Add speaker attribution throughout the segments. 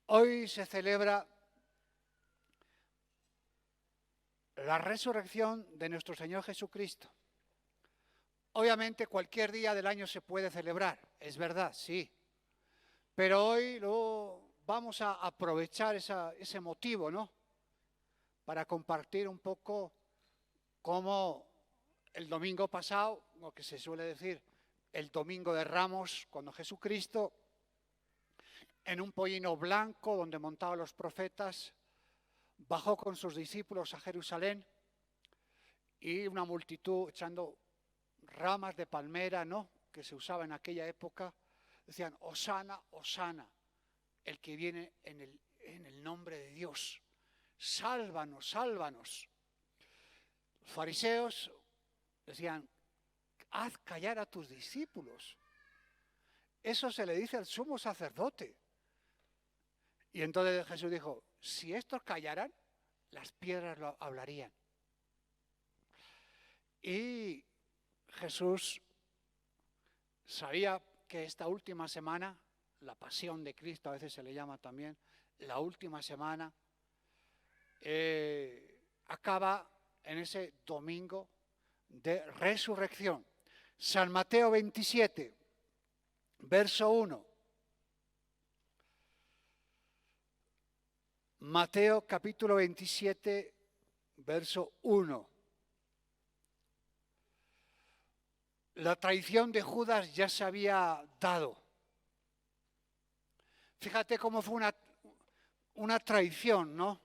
Speaker 1: Hoy se celebra la resurrección de nuestro Señor Jesucristo. Obviamente cualquier día del año se puede celebrar, es verdad, sí. Pero hoy vamos a aprovechar ese motivo, ¿no? Para compartir un poco cómo el domingo pasado, lo que se suele decir, el domingo de Ramos, cuando Jesucristo, en un pollino blanco donde montaban los profetas, bajó con sus discípulos a Jerusalén y una multitud echando ramas de palmera, ¿no?, que se usaba en aquella época, decían: Hosana, Hosana, el que viene en el nombre de Dios. Sálvanos, sálvanos. Los fariseos decían: haz callar a tus discípulos. Eso se le dice al sumo sacerdote. Y entonces Jesús dijo: si estos callaran, las piedras lo hablarían. Y Jesús sabía que esta última semana, la pasión de Cristo a veces se le llama también, la última semana, acaba en ese domingo de resurrección. San Mateo 27, verso 1. Mateo capítulo 27, verso 1. La traición de Judas ya se había dado. Fíjate cómo fue una traición, ¿no?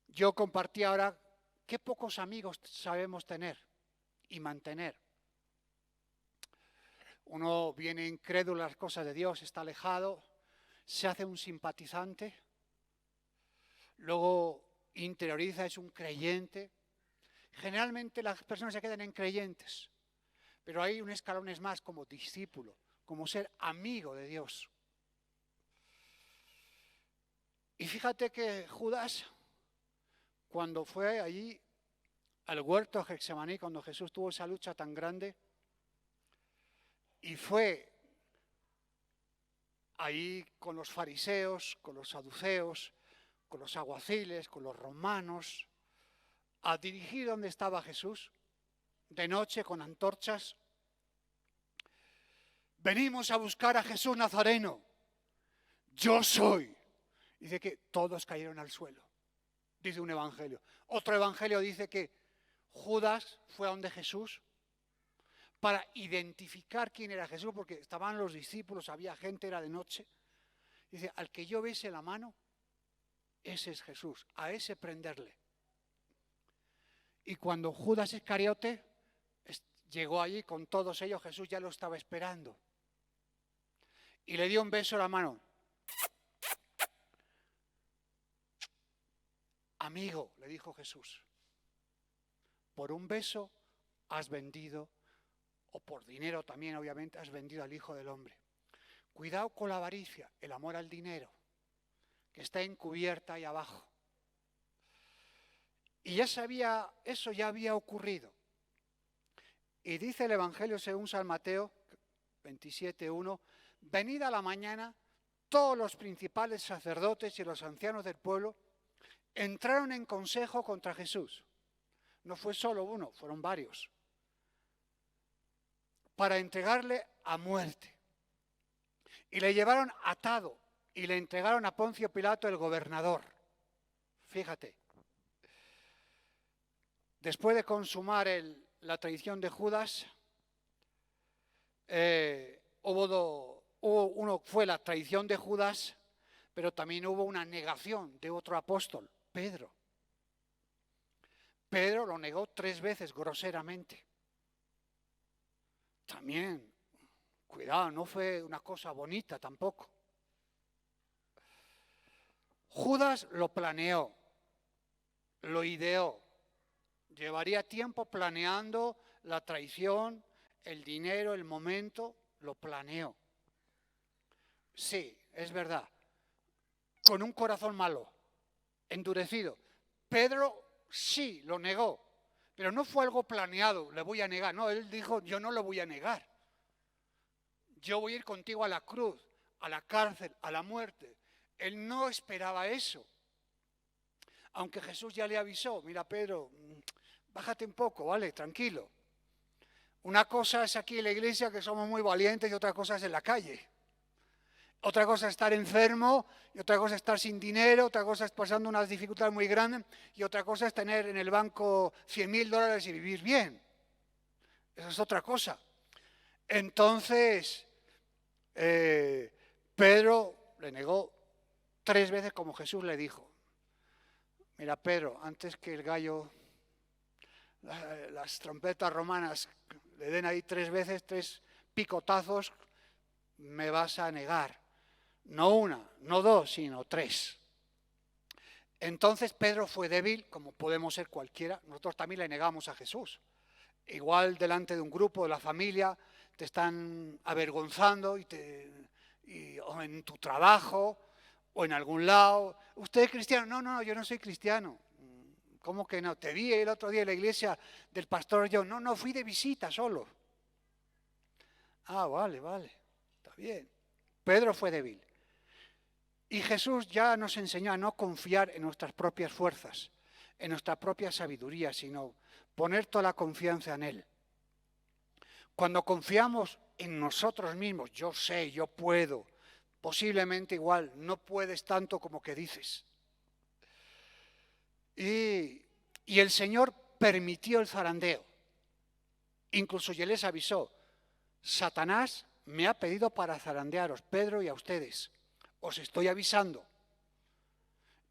Speaker 1: Yo compartí ahora qué pocos amigos sabemos tener y mantener. Uno viene incrédulo a las cosas de Dios, está alejado, se hace un simpatizante, luego interioriza, es un creyente. Generalmente las personas se quedan en creyentes, pero hay un escalón más como discípulo, como ser amigo de Dios. Y fíjate que Judas, cuando fue allí al huerto de Getsemaní, cuando Jesús tuvo esa lucha tan grande, y fue ahí con los fariseos, con los saduceos, con los alguaciles, con los romanos, a dirigir donde estaba Jesús, de noche con antorchas. Venimos a buscar a Jesús Nazareno. Yo soy. Dice que todos cayeron al suelo, dice un evangelio. Otro evangelio dice que Judas fue a donde Jesús para identificar quién era Jesús, porque estaban los discípulos, había gente, era de noche. Dice: al que yo bese la mano, ese es Jesús, a ese prenderle. Y cuando Judas Iscariote llegó allí con todos ellos, Jesús ya lo estaba esperando. Y le dio un beso a la mano. Amigo, le dijo Jesús, por un beso has vendido, o por dinero también obviamente, has vendido al Hijo del Hombre. Cuidado con la avaricia, el amor al dinero, que está encubierta ahí abajo. Y ya sabía, eso ya había ocurrido. Y dice el Evangelio según San Mateo 27:1, venida a la mañana, todos los principales sacerdotes y los ancianos del pueblo entraron en consejo contra Jesús. No fue solo uno, fueron varios. Para entregarle a muerte. Y le llevaron atado y le entregaron a Poncio Pilato, el gobernador. Fíjate. Después de consumar la traición de Judas, fue la traición de Judas, pero también hubo una negación de otro apóstol, Pedro. Pedro lo negó 3 veces groseramente. También, cuidado, no fue una cosa bonita tampoco. Judas lo planeó, lo ideó. Llevaría tiempo planeando la traición, el dinero, el momento, lo planeó. Sí, es verdad. Con un corazón malo, endurecido. Pedro sí lo negó, pero no fue algo planeado, le voy a negar. No, él dijo: yo no lo voy a negar. Yo voy a ir contigo a la cruz, a la cárcel, a la muerte. Él no esperaba eso. Aunque Jesús ya le avisó, mira Pedro, bájate un poco, ¿vale? Tranquilo. Una cosa es aquí en la iglesia que somos muy valientes y otra cosa es en la calle. Otra cosa es estar enfermo, y otra cosa es estar sin dinero, otra cosa es pasando unas dificultades muy grandes y otra cosa es tener en el banco $100.000 y vivir bien. Esa es otra cosa. Entonces, Pedro le negó 3 veces como Jesús le dijo. Mira, Pedro, antes que el gallo, las trompetas romanas le den ahí 3 veces, 3 picotazos, me vas a negar. No una, no 2, sino 3. Entonces Pedro fue débil, como podemos ser cualquiera. Nosotros también le negamos a Jesús. Igual delante de un grupo, de la familia, te están avergonzando o en tu trabajo o en algún lado. ¿Usted es cristiano? No, yo no soy cristiano. ¿Cómo que no? Te vi el otro día en la iglesia del pastor John. No, fui de visita solo. Ah, vale, está bien. Pedro fue débil. Y Jesús ya nos enseñó a no confiar en nuestras propias fuerzas, en nuestra propia sabiduría, sino poner toda la confianza en Él. Cuando confiamos en nosotros mismos, yo sé, yo puedo, posiblemente igual, no puedes tanto como que dices. Y el Señor permitió el zarandeo. Incluso ya les avisó, Satanás me ha pedido para zarandearos, Pedro y a ustedes. Os estoy avisando.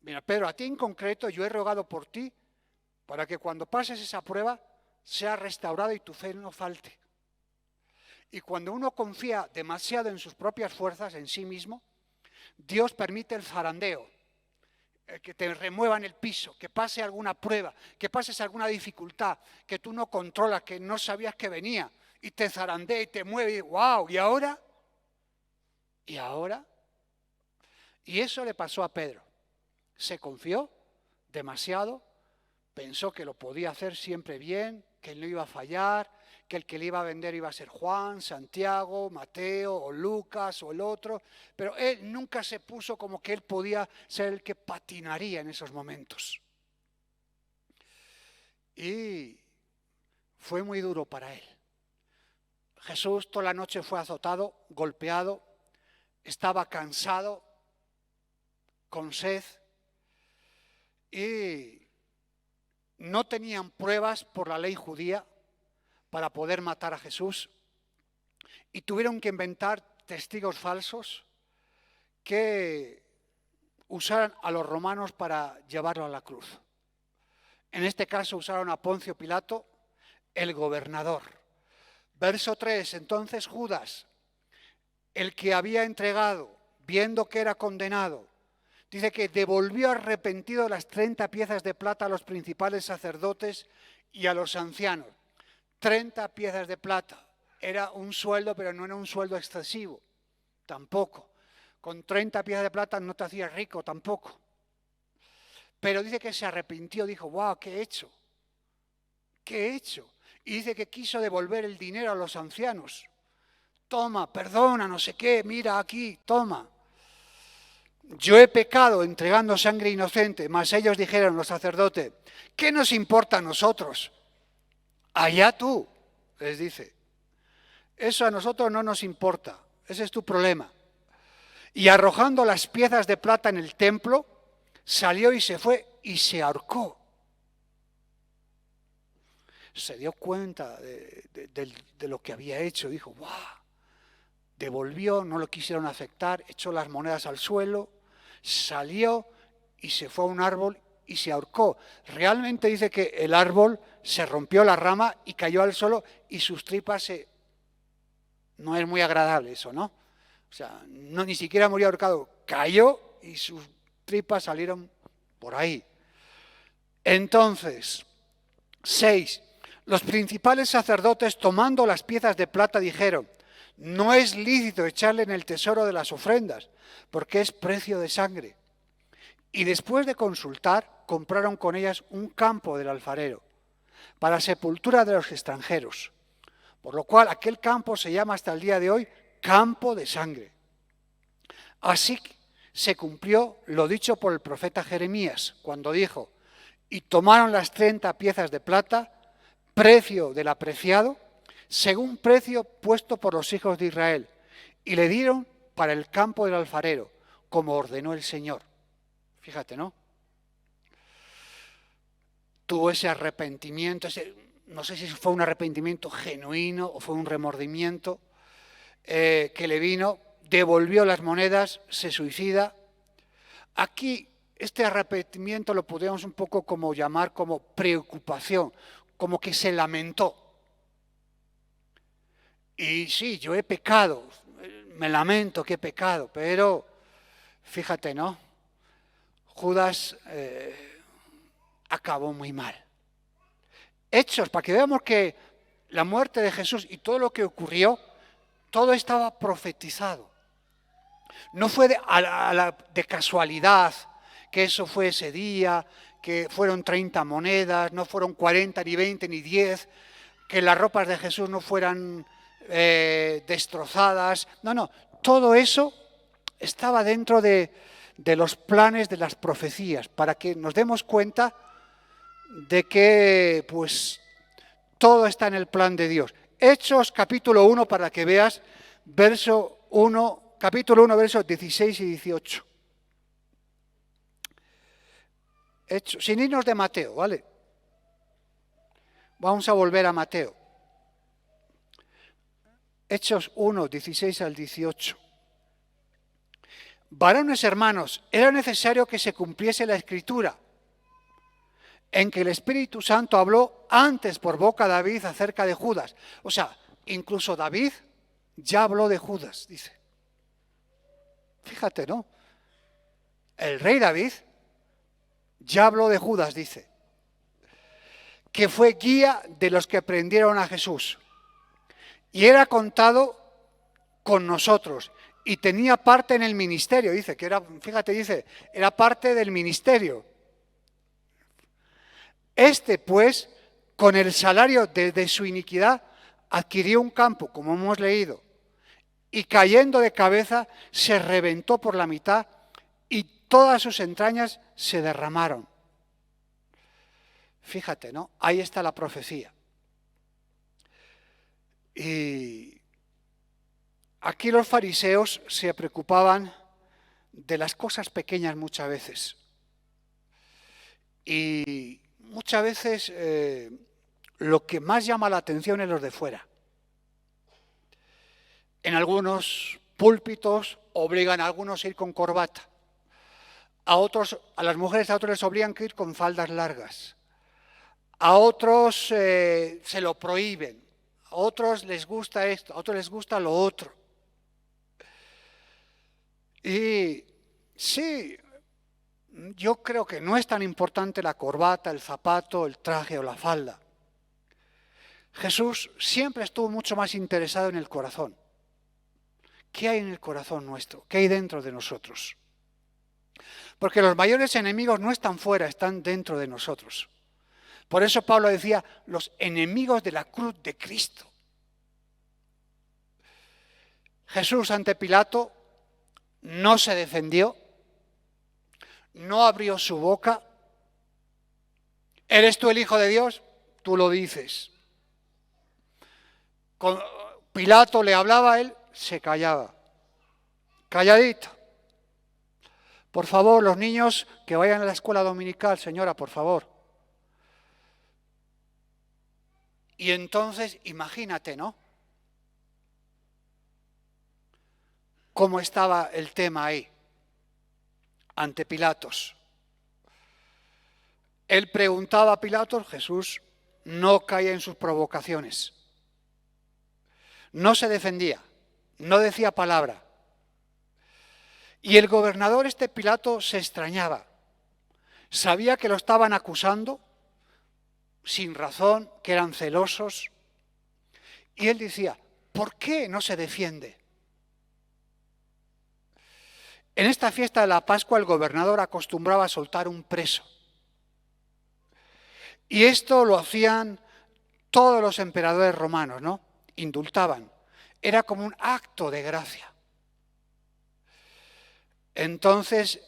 Speaker 1: Mira, Pedro, a ti en concreto yo he rogado por ti para que cuando pases esa prueba sea restaurado y tu fe no falte. Y cuando uno confía demasiado en sus propias fuerzas, en sí mismo, Dios permite el zarandeo, que te remuevan el piso, que pase alguna prueba, que pases alguna dificultad, que tú no controlas, que no sabías que venía, y te zarandea y te mueve y ¡wow! ¿Y ahora? ¿Y ahora? Y eso le pasó a Pedro. Se confió demasiado, pensó que lo podía hacer siempre bien, que no iba a fallar, que el que le iba a vender iba a ser Juan, Santiago, Mateo o Lucas o el otro, pero él nunca se puso como que él podía ser el que patinaría en esos momentos. Y fue muy duro para él. Jesús toda la noche fue azotado, golpeado, estaba cansado, con sed, y no tenían pruebas por la ley judía para poder matar a Jesús, y tuvieron que inventar testigos falsos que usaran a los romanos para llevarlo a la cruz. En este caso usaron a Poncio Pilato, el gobernador. Verso 3, entonces Judas, el que había entregado, viendo que era condenado, dice que devolvió arrepentido las 30 piezas de plata a los principales sacerdotes y a los ancianos. 30 piezas de plata. Era un sueldo, pero no era un sueldo excesivo. Tampoco. Con 30 piezas de plata no te hacías rico tampoco. Pero dice que se arrepintió, dijo, wow, ¿qué he hecho? ¿Qué he hecho? Y dice que quiso devolver el dinero a los ancianos. Toma, perdona, no sé qué, mira aquí, toma. Yo he pecado entregando sangre inocente, mas ellos dijeron, los sacerdotes, ¿qué nos importa a nosotros? Allá tú, les dice. Eso a nosotros no nos importa, ese es tu problema. Y arrojando las piezas de plata en el templo, salió y se fue y se ahorcó. Se dio cuenta de lo que había hecho, dijo, ¡guau! Devolvió, no lo quisieron aceptar, echó las monedas al suelo, salió y se fue a un árbol y se ahorcó. Realmente dice que el árbol se rompió la rama y cayó al suelo y sus tripas se... No es muy agradable eso, ¿no? O sea, no, ni siquiera murió ahorcado, cayó y sus tripas salieron por ahí. Entonces, 6. Los principales sacerdotes, tomando las piezas de plata, dijeron, no es lícito echarle en el tesoro de las ofrendas, porque es precio de sangre. Y después de consultar, compraron con ellas un campo del alfarero, para sepultura de los extranjeros, por lo cual aquel campo se llama hasta el día de hoy campo de sangre. Así se cumplió lo dicho por el profeta Jeremías, cuando dijo: y tomaron las 30 piezas de plata, precio del apreciado, según precio puesto por los hijos de Israel, y le dieron para el campo del alfarero, como ordenó el Señor. Fíjate, ¿no? Tuvo ese arrepentimiento, no sé si fue un arrepentimiento genuino o fue un remordimiento que le vino, devolvió las monedas, se suicida. Aquí este arrepentimiento lo podemos un poco como llamar como preocupación, como que se lamentó. Y sí, yo he pecado, me lamento que he pecado, pero fíjate, ¿no? Judas acabó muy mal. Hechos, para que veamos que la muerte de Jesús y todo lo que ocurrió, todo estaba profetizado. No fue de casualidad que eso fue ese día, que fueron 30 monedas, no fueron 40, ni 20, ni 10, que las ropas de Jesús no fueran destrozadas. No, todo eso estaba dentro de los planes de las profecías, para que nos demos cuenta de que pues todo está en el plan de Dios. Hechos capítulo 1, para que veas, capítulo 1, versos 16 y 18. Hechos, sin irnos de Mateo, ¿vale? Vamos a volver a Mateo. Hechos 1, 16 al 18. Varones hermanos, era necesario que se cumpliese la Escritura, en que el Espíritu Santo habló antes por boca de David acerca de Judas. O sea, incluso David ya habló de Judas, dice. Fíjate, ¿no? El rey David ya habló de Judas, dice, que fue guía de los que prendieron a Jesús. Y era contado con nosotros y tenía parte en el ministerio, dice, que era, fíjate, dice, era parte del ministerio. Este, pues, con el salario de su iniquidad, adquirió un campo, como hemos leído, y cayendo de cabeza, se reventó por la mitad y todas sus entrañas se derramaron. Fíjate, ¿no? Ahí está la profecía. Y aquí los fariseos se preocupaban de las cosas pequeñas muchas veces. Y muchas veces lo que más llama la atención es los de fuera. En algunos púlpitos obligan a algunos a ir con corbata. A las mujeres, a otros les obligan a ir con faldas largas. A otros se lo prohíben. A otros les gusta esto, a otros les gusta lo otro. Y sí, yo creo que no es tan importante la corbata, el zapato, el traje o la falda. Jesús siempre estuvo mucho más interesado en el corazón. ¿Qué hay en el corazón nuestro? ¿Qué hay dentro de nosotros? Porque los mayores enemigos no están fuera, están dentro de nosotros. Por eso Pablo decía, los enemigos de la cruz de Cristo. Jesús ante Pilato no se defendió, no abrió su boca. ¿Eres tú el Hijo de Dios? Tú lo dices. Pilato le hablaba a él, se callaba. Calladito. Por favor, los niños que vayan a la escuela dominical, señora, por favor. Y entonces, imagínate, ¿no? Cómo estaba el tema ahí, ante Pilatos. Él preguntaba a Pilatos, Jesús no caía en sus provocaciones. No se defendía, no decía palabra. Y el gobernador, Pilato, se extrañaba. Sabía que lo estaban acusando, sin razón, que eran celosos. Y él decía, ¿por qué no se defiende? En esta fiesta de la Pascua el gobernador acostumbraba a soltar un preso. Y esto lo hacían todos los emperadores romanos, ¿no? Indultaban. Era como un acto de gracia. Entonces,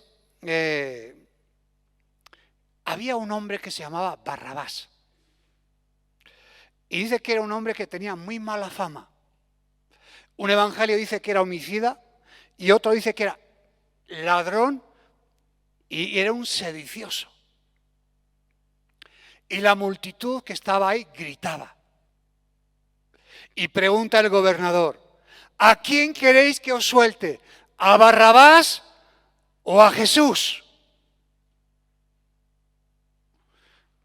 Speaker 1: había un hombre que se llamaba Barrabás. Y dice que era un hombre que tenía muy mala fama. Un evangelio dice que era homicida y otro dice que era ladrón y era un sedicioso. Y la multitud que estaba ahí gritaba. Y pregunta el gobernador, ¿a quién queréis que os suelte? ¿A Barrabás o a Jesús?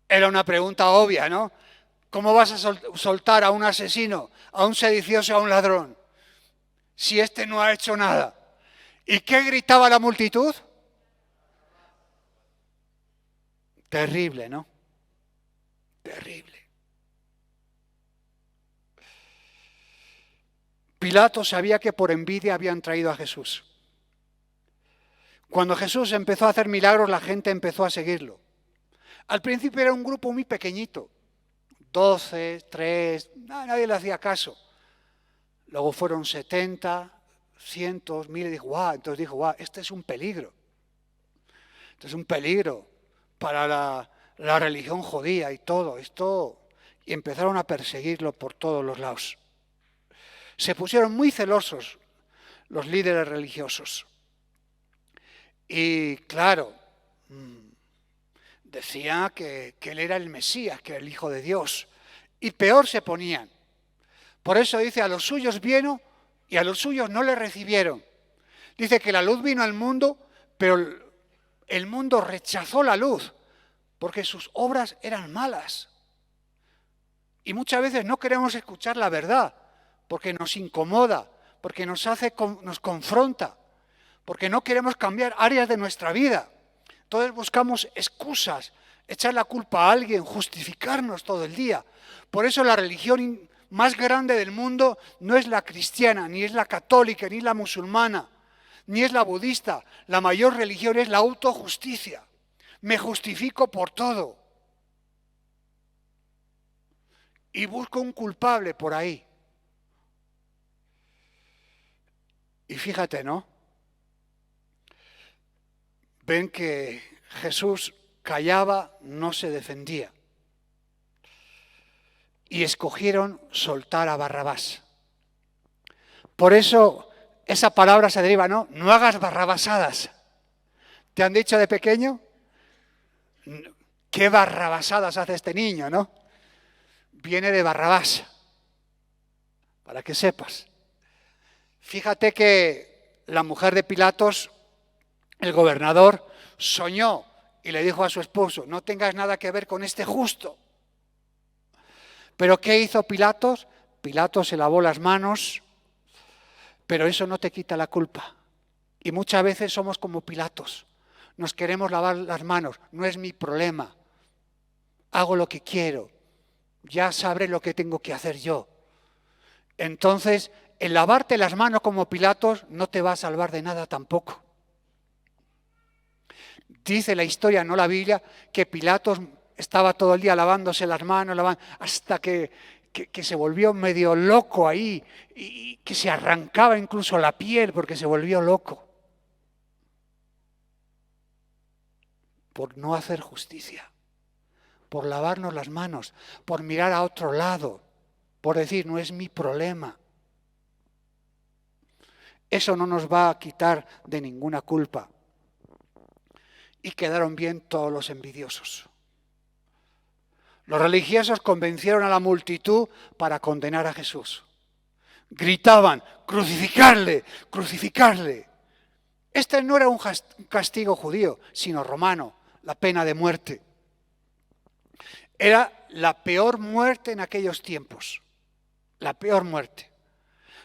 Speaker 1: Era una pregunta obvia, ¿no? ¿Cómo vas a soltar a un asesino, a un sedicioso, a un ladrón, si este no ha hecho nada? ¿Y qué gritaba la multitud? Terrible, ¿no? Terrible. Pilato sabía que por envidia habían traído a Jesús. Cuando Jesús empezó a hacer milagros, la gente empezó a seguirlo. Al principio era un grupo muy pequeñito, 12, 3, nadie le hacía caso. Luego fueron 70, cientos, miles, entonces dijo, este es un peligro. Esto es un peligro para la religión judía y todo esto. Y empezaron a perseguirlo por todos los lados. Se pusieron muy celosos los líderes religiosos. Y claro, decían que él era el Mesías, que era el Hijo de Dios. Y peor se ponían. Por eso dice, a los suyos vino y a los suyos no le recibieron. Dice que la luz vino al mundo, pero el mundo rechazó la luz, porque sus obras eran malas. Y muchas veces no queremos escuchar la verdad, porque nos incomoda, porque nos confronta, porque no queremos cambiar áreas de nuestra vida. Entonces buscamos excusas, echar la culpa a alguien, justificarnos todo el día. Por eso la religión más grande del mundo no es la cristiana, ni es la católica, ni la musulmana, ni es la budista. La mayor religión es la autojusticia. Me justifico por todo. Y busco un culpable por ahí. Y fíjate, ¿no? Ven que Jesús callaba, no se defendía. Y escogieron soltar a Barrabás. Por eso esa palabra se deriva, ¿no? No hagas barrabasadas. ¿Te han dicho de pequeño? ¿Qué barrabasadas hace este niño, no? Viene de Barrabás, para que sepas. Fíjate que la mujer de Pilatos, el gobernador, soñó y le dijo a su esposo, no tengas nada que ver con este justo. ¿Pero qué hizo Pilatos? Pilatos se lavó las manos, pero eso no te quita la culpa. Y muchas veces somos como Pilatos, nos queremos lavar las manos, no es mi problema, hago lo que quiero, ya sabré lo que tengo que hacer yo. Entonces, el lavarte las manos como Pilatos no te va a salvar de nada tampoco. Dice la historia, no la Biblia, que Pilatos estaba todo el día lavándose las manos, hasta que se volvió medio loco ahí, y que se arrancaba incluso la piel porque se volvió loco. Por no hacer justicia, por lavarnos las manos, por mirar a otro lado, por decir, no es mi problema. Eso no nos va a quitar de ninguna culpa. Y quedaron bien todos los envidiosos. Los religiosos convencieron a la multitud para condenar a Jesús. Gritaban, crucificarle, crucificarle. Este no era un castigo judío, sino romano, la pena de muerte. Era la peor muerte en aquellos tiempos, la peor muerte.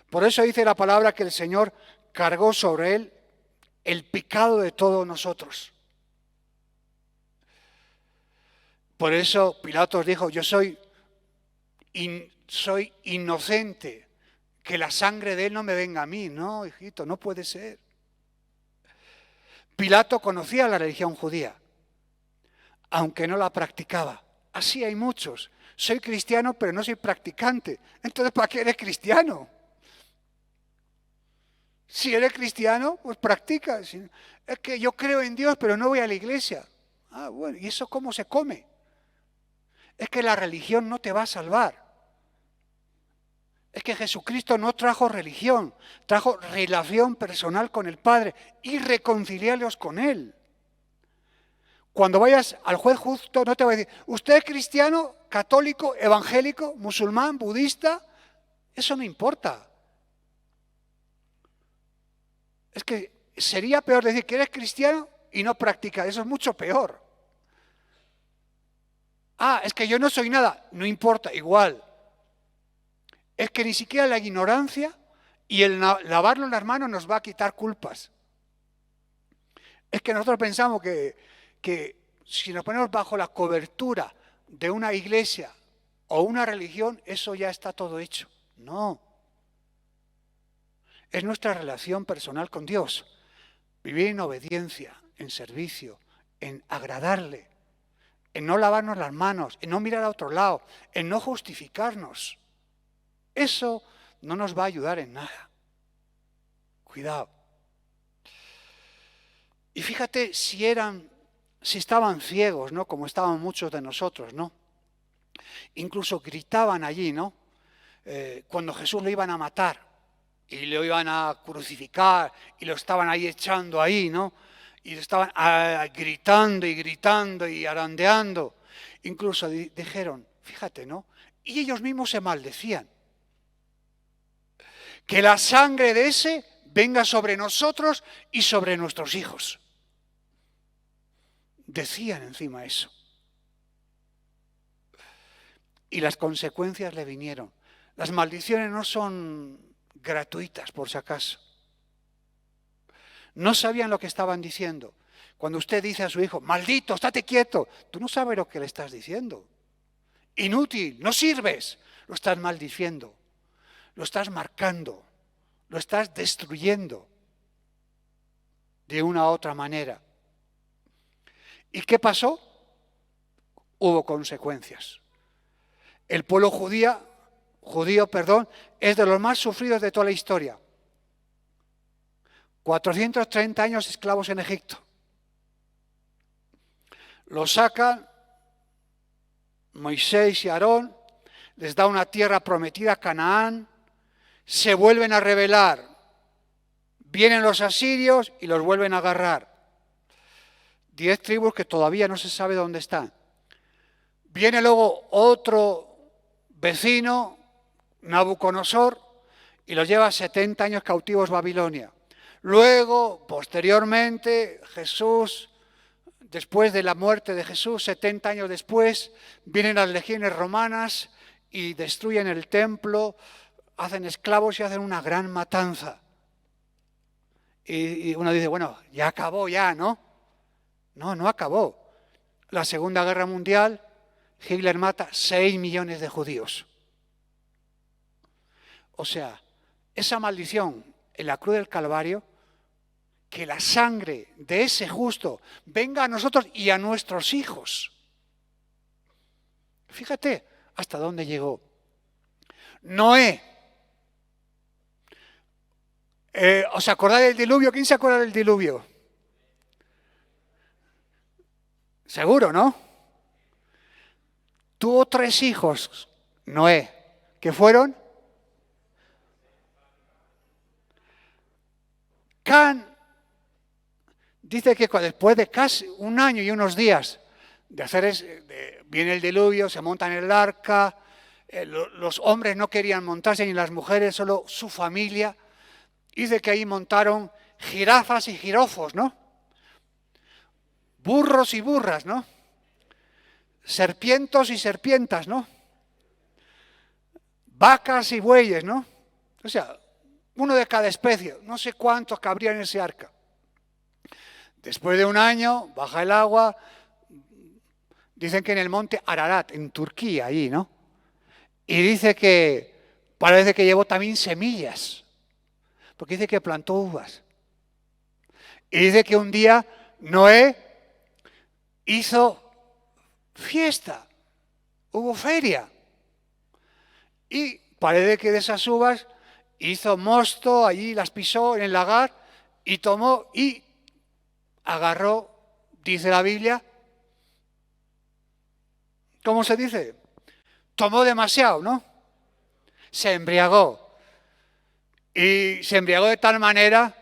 Speaker 1: Por eso dice la palabra que el Señor cargó sobre él el pecado de todos nosotros. Por eso Pilatos dijo, yo soy inocente, que la sangre de él no me venga a mí. No, hijito, no puede ser. Pilato conocía la religión judía, aunque no la practicaba. Así hay muchos. Soy cristiano, pero no soy practicante. Entonces, ¿para qué eres cristiano? Si eres cristiano, pues practica. Es que yo creo en Dios, pero no voy a la iglesia. Ah, bueno, ¿y eso cómo se come? Es que la religión no te va a salvar. Es que Jesucristo no trajo religión, trajo relación personal con el Padre y reconciliarlos con Él. Cuando vayas al juez justo, no te va a decir, ¿usted es cristiano, católico, evangélico, musulmán, budista? Eso no importa. Es que sería peor decir que eres cristiano y no practicas. Eso es mucho peor. Ah, es que yo no soy nada. No importa, igual. Es que ni siquiera la ignorancia y el lavarnos las manos nos va a quitar culpas. Es que nosotros pensamos que si nos ponemos bajo la cobertura de una iglesia o una religión, eso ya está todo hecho. No. Es nuestra relación personal con Dios. Vivir en obediencia, en servicio, en agradarle, en no lavarnos las manos, en no mirar a otro lado, en no justificarnos. Eso no nos va a ayudar en nada. Cuidado. Y fíjate si estaban ciegos, ¿no? Como estaban muchos de nosotros, ¿no? Incluso gritaban allí, ¿no? Cuando Jesús lo iban a matar y lo iban a crucificar y lo estaban ahí echando ahí, ¿no? Y estaban gritando y gritando y arandeando. Incluso dijeron, fíjate, ¿no? Y ellos mismos se maldecían. Que la sangre de ese venga sobre nosotros y sobre nuestros hijos. Decían encima eso. Y las consecuencias le vinieron. Las maldiciones no son gratuitas, por si acaso. No sabían lo que estaban diciendo. Cuando usted dice a su hijo, maldito, estate quieto, tú no sabes lo que le estás diciendo. Inútil, no sirves. Lo estás maldiciendo, lo estás marcando, lo estás destruyendo de una u otra manera. ¿Y qué pasó? Hubo consecuencias. El pueblo judío, es de los más sufridos de toda la historia. 430 años esclavos en Egipto. Los sacan Moisés y Aarón, les da una tierra prometida, Canaán, se vuelven a rebelar. Vienen los asirios y los vuelven a agarrar. 10 tribus que todavía no se sabe dónde están. Viene luego otro vecino, Nabucodonosor, y los lleva 70 años cautivos a Babilonia. Luego, posteriormente, Jesús, después de la muerte de Jesús, 70 años después, vienen las legiones romanas y destruyen el templo, hacen esclavos y hacen una gran matanza. Y uno dice, bueno, ya acabó ya, ¿no? No, no acabó. La Segunda Guerra Mundial, Hitler mata 6 millones de judíos. O sea, esa maldición en la cruz del Calvario, que la sangre de ese justo venga a nosotros y a nuestros hijos. Fíjate hasta dónde llegó. Noé. ¿Os acordáis del diluvio? ¿Quién se acuerda del diluvio? Seguro, ¿no? Tuvo 3 hijos, Noé, que fueron Can. Dice que después de casi un año y unos días de hacer viene el diluvio, se montan en el arca, los hombres no querían montarse ni las mujeres, solo su familia. Dice que ahí montaron jirafas y jirofos, ¿no? Burros y burras, ¿no? Serpientos y serpientas, ¿no? Vacas y bueyes, ¿no? O sea, uno de cada especie, no sé cuántos cabrían en ese arca. Después de un año, baja el agua, dicen que en el monte Ararat, en Turquía, allí, ¿no? Y dice que parece que llevó también semillas, porque dice que plantó uvas. Y dice que un día Noé hizo fiesta, hubo feria. Y parece que de esas uvas hizo mosto, allí las pisó en el lagar y tomó y agarró, dice la Biblia, ¿cómo se dice? Tomó demasiado, ¿no? Se embriagó. Y se embriagó de tal manera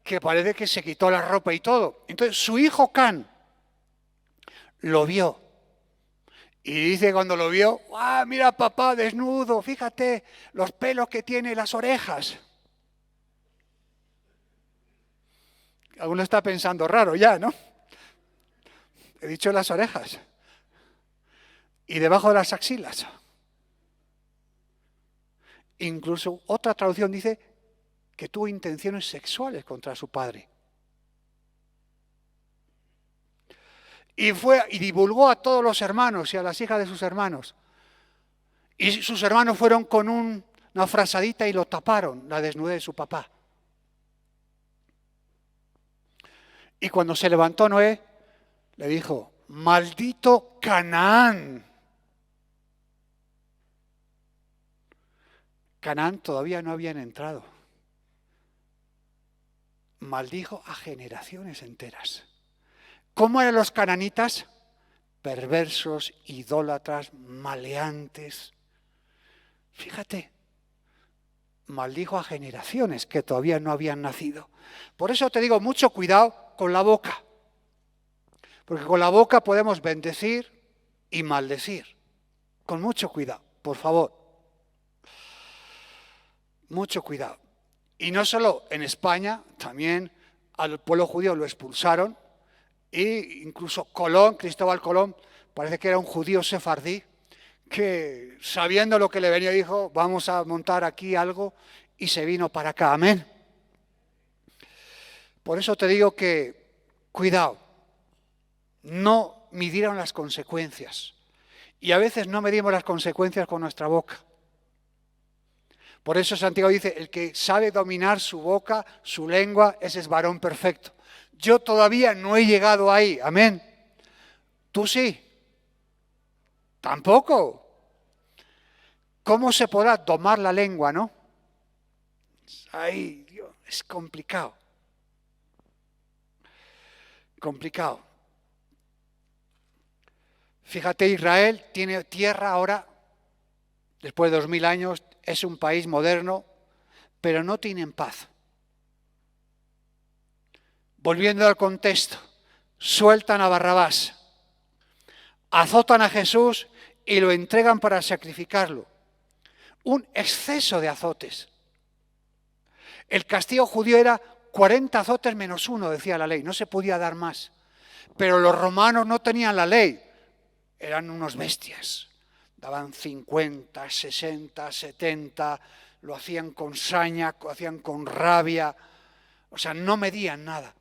Speaker 1: que parece que se quitó la ropa y todo. Entonces su hijo Can lo vio. Y dice cuando lo vio, ¡ah, mira papá desnudo! Fíjate los pelos que tiene, las orejas. Alguno está pensando raro ya, ¿no? He dicho las orejas. Y debajo de las axilas. Incluso otra traducción dice que tuvo intenciones sexuales contra su padre. Y fue y divulgó a todos los hermanos y a las hijas de sus hermanos. Y sus hermanos fueron con una frazadita y lo taparon, la desnudez de su papá. Y cuando se levantó Noé, le dijo, maldito Canaán. Canaán todavía no habían entrado. Maldijo a generaciones enteras. ¿Cómo eran los cananitas? Perversos, idólatras, maleantes. Fíjate, maldijo a generaciones que todavía no habían nacido. Por eso te digo, mucho cuidado con la boca. Porque con la boca podemos bendecir y maldecir. Con mucho cuidado, por favor. Mucho cuidado. Y no solo en España, también al pueblo judío lo expulsaron. E incluso Colón, Cristóbal Colón, parece que era un judío sefardí, que sabiendo lo que le venía dijo, vamos a montar aquí algo, y se vino para acá. Amén. Por eso te digo que, cuidado, no midieron las consecuencias. Y a veces no medimos las consecuencias con nuestra boca. Por eso Santiago dice, el que sabe dominar su boca, su lengua, ese es varón perfecto. Yo todavía no he llegado ahí, amén. ¿Tú sí? Tampoco. ¿Cómo se podrá domar la lengua, no? Ay, Dios, es complicado. Complicado. Fíjate, Israel tiene tierra ahora, después de 2000 años, es un país moderno, pero no tienen paz. Volviendo al contexto, sueltan a Barrabás, azotan a Jesús y lo entregan para sacrificarlo. Un exceso de azotes. El castigo judío era 40 azotes menos uno, decía la ley, no se podía dar más. Pero los romanos no tenían la ley, eran unos bestias. Daban 50, 60, 70, lo hacían con saña, lo hacían con rabia, o sea, no medían nada.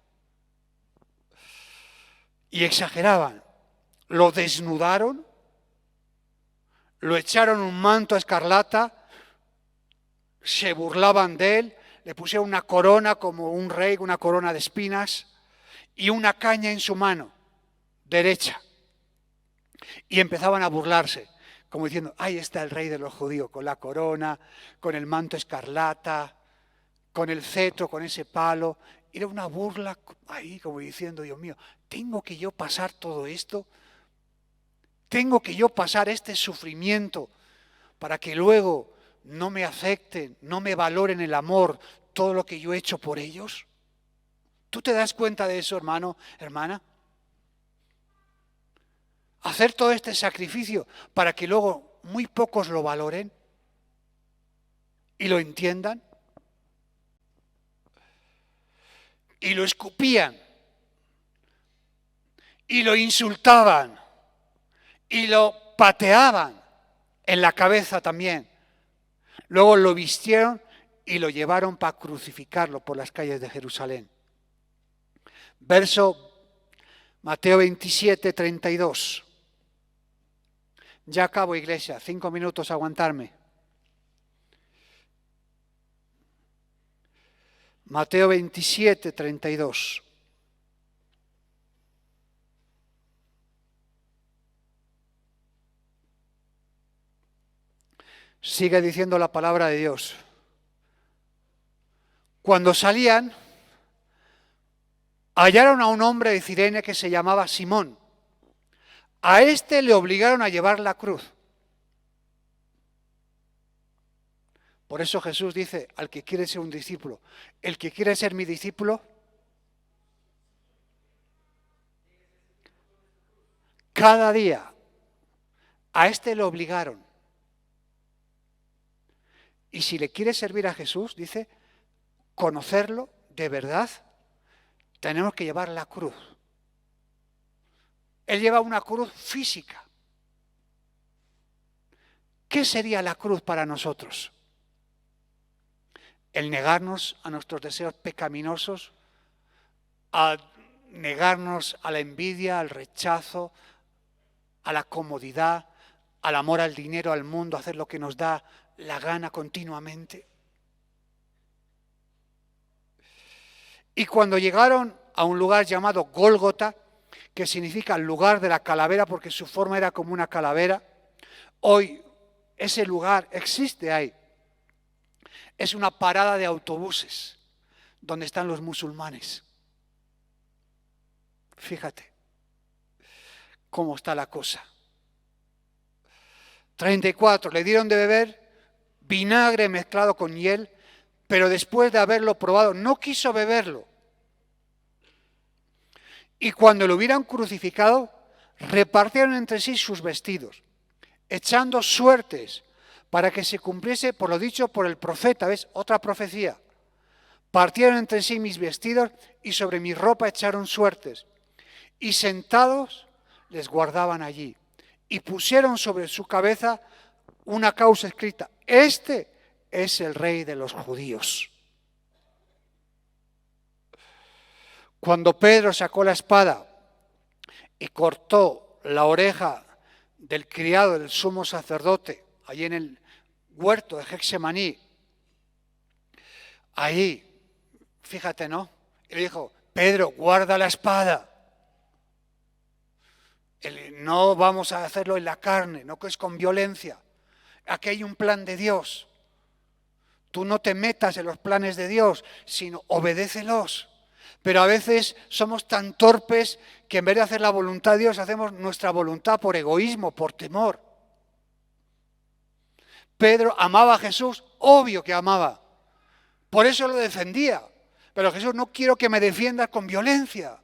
Speaker 1: Y exageraban. Lo desnudaron, lo echaron un manto escarlata, se burlaban de él, le pusieron una corona como un rey, una corona de espinas y una caña en su mano derecha. Y empezaban a burlarse, como diciendo, ahí está el rey de los judíos, con la corona, con el manto escarlata, con el cetro, con ese palo. Era una burla ahí, como diciendo, Dios mío, ¿tengo que yo pasar todo esto? ¿Tengo que yo pasar este sufrimiento para que luego no me afecten, no me valoren el amor, todo lo que yo he hecho por ellos? ¿Tú te das cuenta de eso, hermano, hermana? Hacer todo este sacrificio para que luego muy pocos lo valoren y lo entiendan. Y lo escupían, y lo insultaban, y lo pateaban en la cabeza también. Luego lo vistieron y lo llevaron para crucificarlo por las calles de Jerusalén. Verso Mateo 27, 32. Ya acabo, iglesia, 5 minutos aguantarme. Mateo 27, 32. Sigue diciendo la palabra de Dios. Cuando salían, hallaron a un hombre de Cirene que se llamaba Simón. A este le obligaron a llevar la cruz. Por eso Jesús dice al que quiere ser un discípulo, el que quiere ser mi discípulo, cada día a este le obligaron. Y si le quiere servir a Jesús, dice, conocerlo de verdad, tenemos que llevar la cruz. Él lleva una cruz física. ¿Qué sería la cruz para nosotros? El negarnos a nuestros deseos pecaminosos, a negarnos a la envidia, al rechazo, a la comodidad, al amor al dinero, al mundo, a hacer lo que nos da la gana continuamente. Y cuando llegaron a un lugar llamado Gólgota, que significa el lugar de la calavera, porque su forma era como una calavera, hoy ese lugar existe ahí. Es una parada de autobuses donde están los musulmanes. Fíjate cómo está la cosa. 34. Le dieron de beber vinagre mezclado con hiel, pero después de haberlo probado no quiso beberlo. Y cuando lo hubieran crucificado, repartieron entre sí sus vestidos, echando suertes para que se cumpliese por lo dicho por el profeta. ¿Ves? Otra profecía. Partieron entre sí mis vestidos y sobre mi ropa echaron suertes. Y sentados les guardaban allí. Y pusieron sobre su cabeza una causa escrita: este es el rey de los judíos. Cuando Pedro sacó la espada y cortó la oreja del criado del sumo sacerdote, allí en el huerto de Getsemaní, ahí, fíjate, ¿no? Y le dijo: Pedro, guarda la espada. No vamos a hacerlo en la carne, no que es con violencia. Aquí hay un plan de Dios. Tú no te metas en los planes de Dios, sino obedécelos. Pero a veces somos tan torpes que en vez de hacer la voluntad de Dios, hacemos nuestra voluntad por egoísmo, por temor. Pedro amaba a Jesús, obvio que amaba. Por eso lo defendía. Pero Jesús, no quiero que me defiendas con violencia.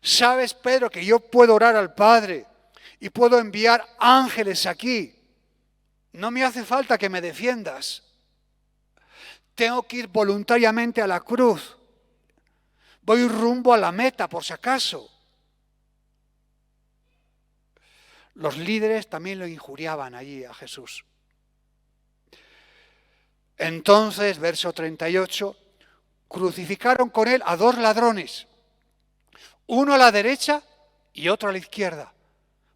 Speaker 1: ¿Sabes, Pedro, que yo puedo orar al Padre y puedo enviar ángeles aquí? No me hace falta que me defiendas. Tengo que ir voluntariamente a la cruz. Voy rumbo a la meta, por si acaso. Los líderes también lo injuriaban allí a Jesús. Entonces, verso 38, crucificaron con él a 2 ladrones, uno a la derecha y otro a la izquierda.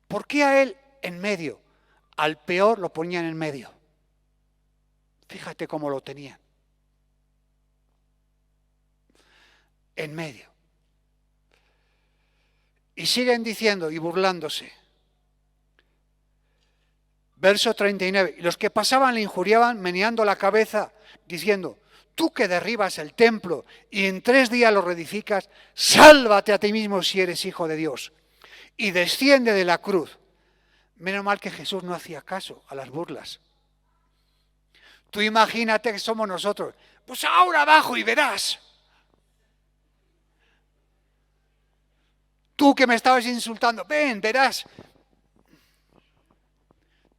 Speaker 1: ¿Por qué a él en medio? Al peor lo ponían en medio. Fíjate cómo lo tenían. En medio. Y siguen diciendo y burlándose. Verso 39. Y los que pasaban le injuriaban meneando la cabeza, diciendo: tú que derribas el templo y en 3 días lo reedificas, sálvate a ti mismo si eres hijo de Dios. Y desciende de la cruz. Menos mal que Jesús no hacía caso a las burlas. Tú imagínate que somos nosotros. Pues ahora abajo y verás. Tú que me estabas insultando, ven, verás.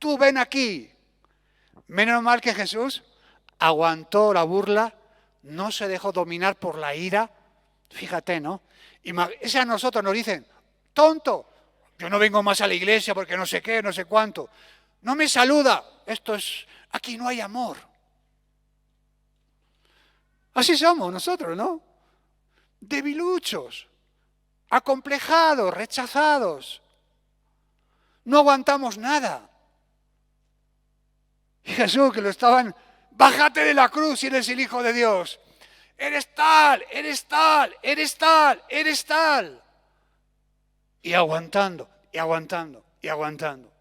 Speaker 1: Tú ven aquí. Menos mal que Jesús aguantó la burla, no se dejó dominar por la ira. Fíjate, ¿no? Ese a nosotros nos dicen: tonto, yo no vengo más a la iglesia porque no sé qué, no sé cuánto. No me saluda. Aquí no hay amor. Así somos nosotros, ¿no? Debiluchos, acomplejados, rechazados. No aguantamos nada. Y Jesús, que lo estaban: bájate de la cruz si eres el Hijo de Dios. Eres tal, eres tal, eres tal, eres tal. Y aguantando, y aguantando, y aguantando.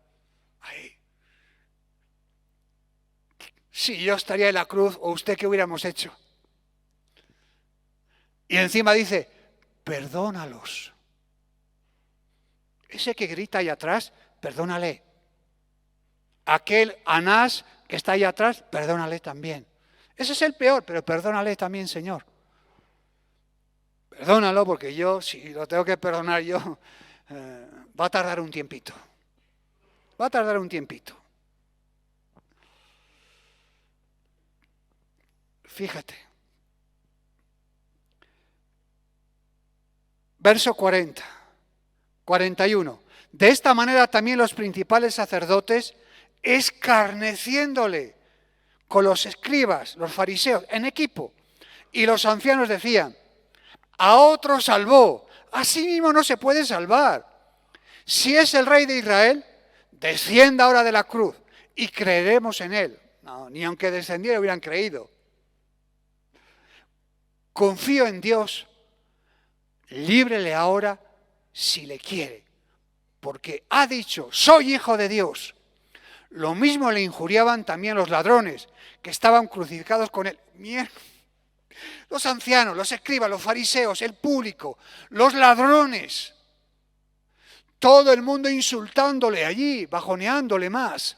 Speaker 1: Ahí. si yo estaría en la cruz o usted, ¿qué hubiéramos hecho? Y encima dice, perdónalos. Ese que grita ahí atrás, perdónale. Aquel Anás que está ahí atrás, perdónale también. Ese es el peor, pero perdónale también, Señor. Perdónalo, porque yo, si lo tengo que perdonar yo, va a tardar un tiempito. Va a tardar un tiempito. Fíjate. Verso 40, 41. De esta manera también los principales sacerdotes, escarneciéndole con los escribas, los fariseos, en equipo, y los ancianos decían, a otro salvó, a sí mismo no se puede salvar. Si es el Rey de Israel, descienda ahora de la cruz y creeremos en él. No, ni aunque descendiera hubieran creído. Confío en Dios, líbrele ahora si le quiere, porque ha dicho, soy hijo de Dios. Lo mismo le injuriaban también los ladrones, que estaban crucificados con él. Los ancianos, los escribas, los fariseos, el público, los ladrones. Todo el mundo insultándole allí, bajoneándole más.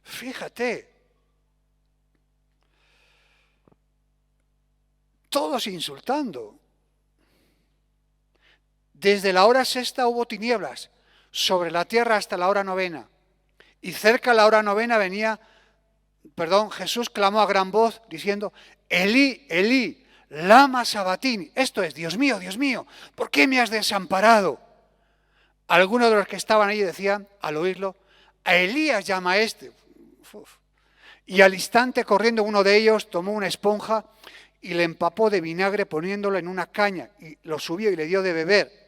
Speaker 1: Fíjate. Todos insultando. Desde la hora sexta hubo tinieblas sobre la tierra hasta la hora novena. Y cerca de la hora novena Jesús clamó a gran voz diciendo, Elí, Elí, lama sabatini. Esto es, Dios mío, ¿por qué me has desamparado? Algunos de los que estaban allí decían, al oírlo, a Elías llama a este. Y al instante, corriendo uno de ellos, tomó una esponja y le empapó de vinagre poniéndolo en una caña y lo subió y le dio de beber.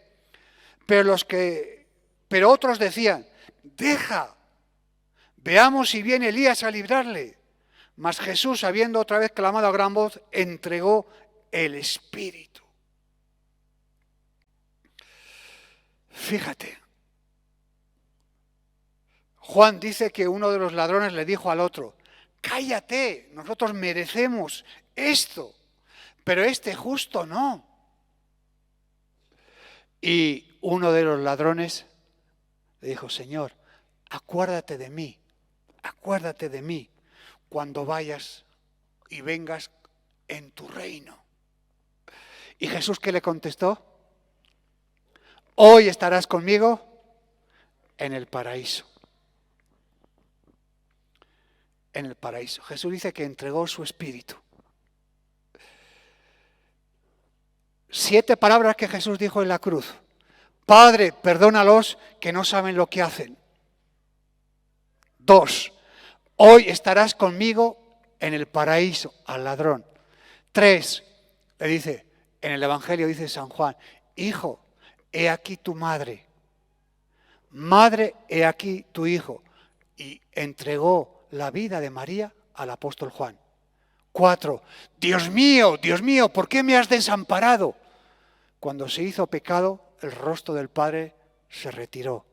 Speaker 1: Pero otros decían, deja, veamos si viene Elías a librarle. Mas Jesús, habiendo otra vez clamado a gran voz, entregó el Espíritu. Fíjate. Juan dice que uno de los ladrones le dijo al otro, cállate, nosotros merecemos esto, pero este justo no. Y uno de los ladrones le dijo, Señor, acuérdate de mí cuando vayas y vengas en tu reino. ¿Y Jesús qué le contestó? Hoy estarás conmigo en el paraíso. En el paraíso. Jesús dice que entregó su espíritu. 7 palabras que Jesús dijo en la cruz. Padre, perdónalos que no saben lo que hacen. 2. Hoy estarás conmigo en el paraíso, al ladrón. 3. Le dice, en el Evangelio dice San Juan, hijo, he aquí tu madre. Madre, he aquí tu hijo. Y entregó la vida de María al apóstol Juan. 4. Dios mío, ¿por qué me has desamparado? Cuando se hizo pecado, el rostro del Padre se retiró.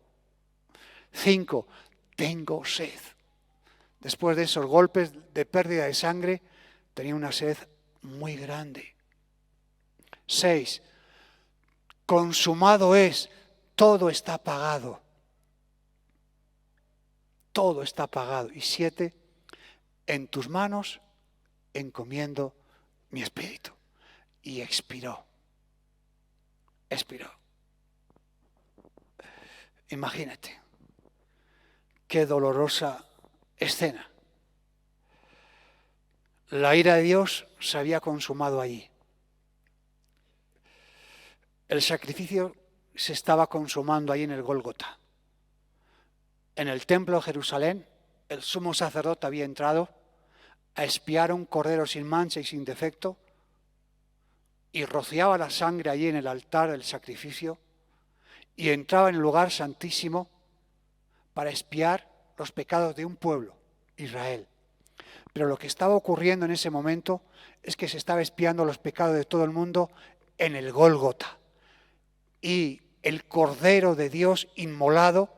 Speaker 1: 5. Tengo sed. Después de esos golpes de pérdida de sangre, tenía una sed muy grande. 6. Consumado es, todo está pagado. Todo está pagado. Y 7. En tus manos encomiendo mi espíritu. Y expiró. Expiró. Imagínate. Qué dolorosa escena. La ira de Dios se había consumado allí. El sacrificio se estaba consumando allí en el Gólgota. En el templo de Jerusalén, el sumo sacerdote había entrado a expiar un cordero sin mancha y sin defecto y rociaba la sangre allí en el altar del sacrificio y entraba en el lugar santísimo para expiar los pecados de un pueblo, Israel. Pero lo que estaba ocurriendo en ese momento es que se estaba expiando los pecados de todo el mundo en el Gólgota. Y el Cordero de Dios inmolado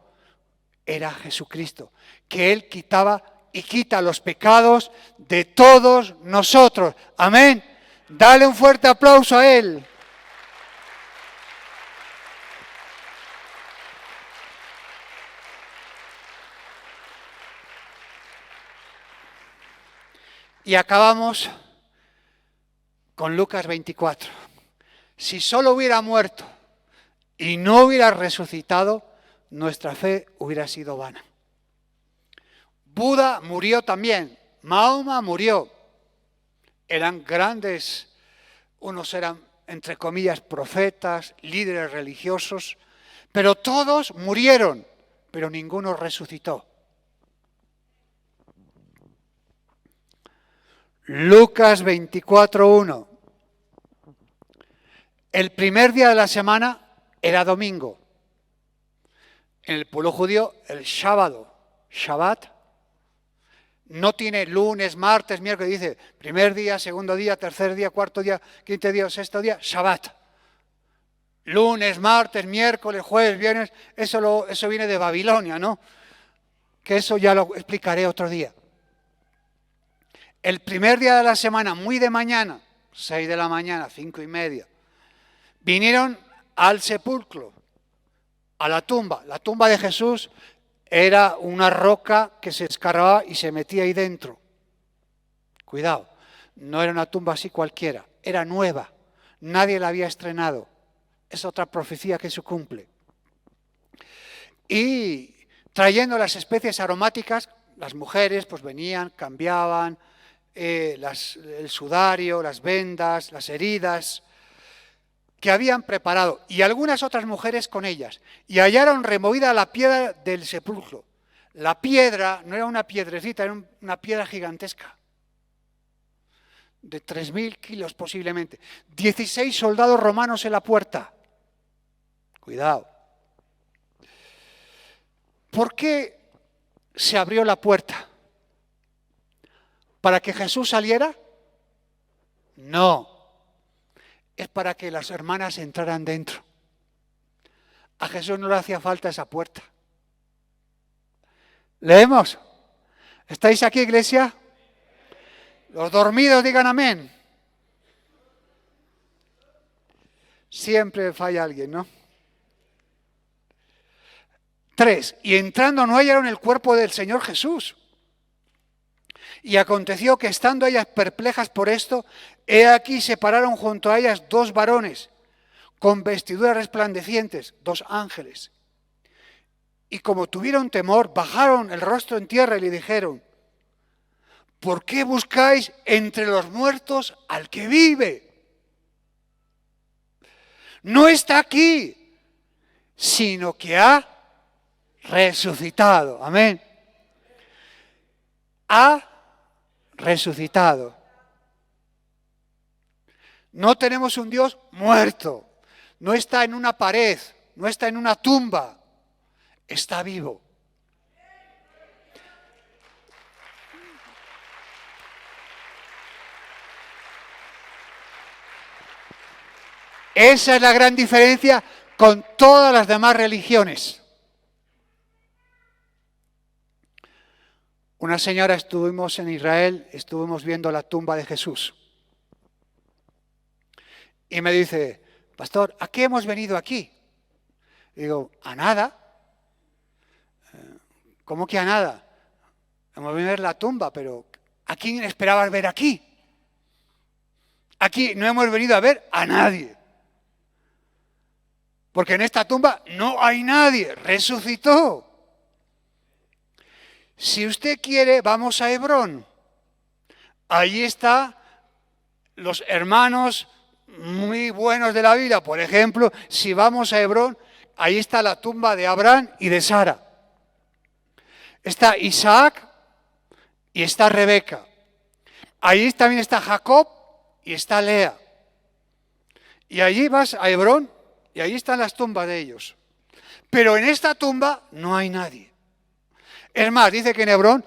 Speaker 1: era Jesucristo, que Él quitaba y quita los pecados de todos nosotros. Amén. Dale un fuerte aplauso a Él. Y acabamos con Lucas 24. Si solo hubiera muerto y no hubiera resucitado, nuestra fe hubiera sido vana. Buda murió también, Mahoma murió. Eran grandes, unos eran, entre comillas, profetas, líderes religiosos, pero todos murieron, pero ninguno resucitó. Lucas 24:1. El primer día de la semana era domingo. En el pueblo judío, el sábado, Shabbat, no tiene lunes, martes, miércoles, dice primer día, segundo día, tercer día, cuarto día, quinto día, sexto día, Shabbat. Lunes, martes, miércoles, jueves, viernes, eso viene de Babilonia, ¿no? Que eso ya lo explicaré otro día. El primer día de la semana, muy de mañana, 6 de la mañana, 5:30, vinieron al sepulcro, a la tumba. La tumba de Jesús era una roca que se escarbaba y se metía ahí dentro. Cuidado, no era una tumba así cualquiera, era nueva, nadie la había estrenado. Es otra profecía que se cumple. Y trayendo las especies aromáticas, las mujeres pues venían, cambiaban el sudario, las vendas, las heridas que habían preparado, y algunas otras mujeres con ellas, y hallaron removida la piedra del sepulcro. La piedra no era una piedrecita, era una piedra gigantesca, de 3.000 kilos posiblemente. 16 soldados romanos en la puerta. Cuidado. ¿Por qué se abrió la puerta? ¿Para que Jesús saliera? No. Es para que las hermanas entraran dentro. A Jesús no le hacía falta esa puerta. ¿Leemos? ¿Estáis aquí, iglesia? Los dormidos digan amén. Siempre falla alguien, ¿no? 3. Y entrando no hallaron el cuerpo del Señor Jesús. Y aconteció que estando ellas perplejas por esto, he aquí se pararon junto a ellas 2 varones con vestiduras resplandecientes, 2 ángeles. Y como tuvieron temor, bajaron el rostro en tierra y le dijeron: ¿por qué buscáis entre los muertos al que vive? No está aquí, sino que ha resucitado. Amén. Ha resucitado. No tenemos un Dios muerto. No está en una pared, no está en una tumba. Está vivo. Esa es la gran diferencia con todas las demás religiones. Una señora, estuvimos en Israel, estuvimos viendo la tumba de Jesús. Y me dice: pastor, ¿a qué hemos venido aquí? Y digo: a nada. ¿Cómo que a nada? Hemos venido a ver la tumba, pero ¿a quién esperabas ver aquí? Aquí no hemos venido a ver a nadie. Porque en esta tumba no hay nadie, resucitó. Si usted quiere, vamos a Hebrón. Allí están los hermanos muy buenos de la vida. Por ejemplo, si vamos a Hebrón, ahí está la tumba de Abraham y de Sara. Está Isaac y está Rebeca. Allí también está Jacob y está Lea. Y allí vas a Hebrón y ahí están las tumbas de ellos. Pero en esta tumba no hay nadie. Es más, dice que en Hebrón,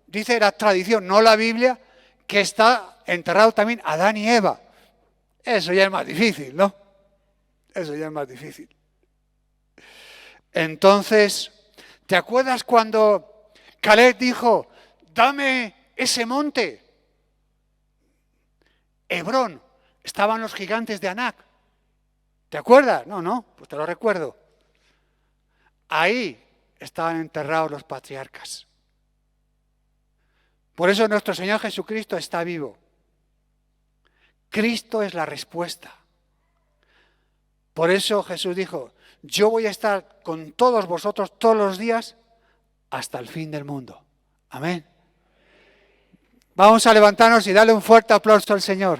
Speaker 1: dice la tradición, no la Biblia, que está enterrado también Adán y Eva. Eso ya es más difícil, ¿no? Eso ya es más difícil. Entonces, ¿Te acuerdas cuando Caleb dijo, dame ese monte? Hebrón, estaban los gigantes de Anac. ¿Te acuerdas? No, pues te lo recuerdo. Ahí estaban enterrados los patriarcas. Por eso nuestro Señor Jesucristo está vivo. Cristo es la respuesta. Por eso Jesús dijo, yo voy a estar con todos vosotros todos los días hasta el fin del mundo. Amén. Vamos a levantarnos y darle un fuerte aplauso al Señor.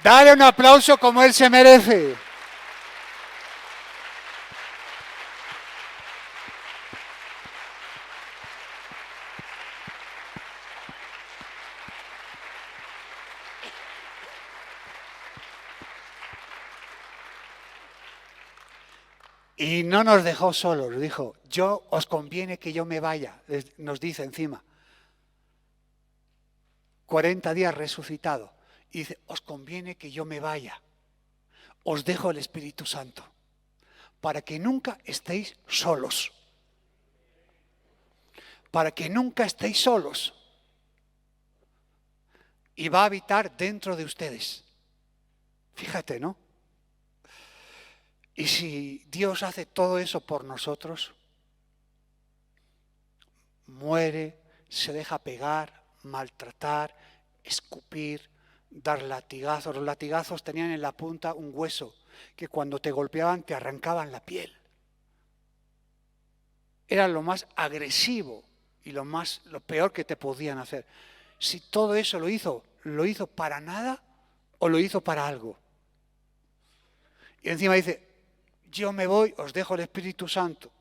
Speaker 1: Dale un aplauso como Él se merece. Y no nos dejó solos, dijo, yo os conviene que yo me vaya, nos dice encima. 40 días resucitado. Y dice, os conviene que yo me vaya. Os dejo el Espíritu Santo, para que nunca estéis solos. Para que nunca estéis solos. Y va a habitar dentro de ustedes. Fíjate, ¿no? Y si Dios hace todo eso por nosotros, muere, se deja pegar, maltratar, escupir, dar latigazos. Los latigazos tenían en la punta un hueso que cuando te golpeaban te arrancaban la piel. Era lo más agresivo y lo peor que te podían hacer. Si todo eso ¿lo hizo para nada o lo hizo para algo? Y encima dice, yo me voy, os dejo el Espíritu Santo.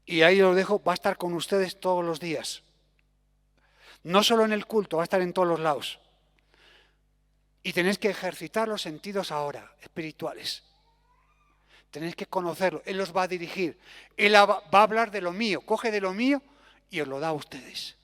Speaker 1: Y ahí os dejo, va a estar con ustedes todos los días. No solo en el culto, va a estar en todos los lados. Y tenéis que ejercitar los sentidos ahora, espirituales. Tenéis que conocerlo, Él los va a dirigir. Él va a hablar de lo mío, coge de lo mío y os lo da a ustedes.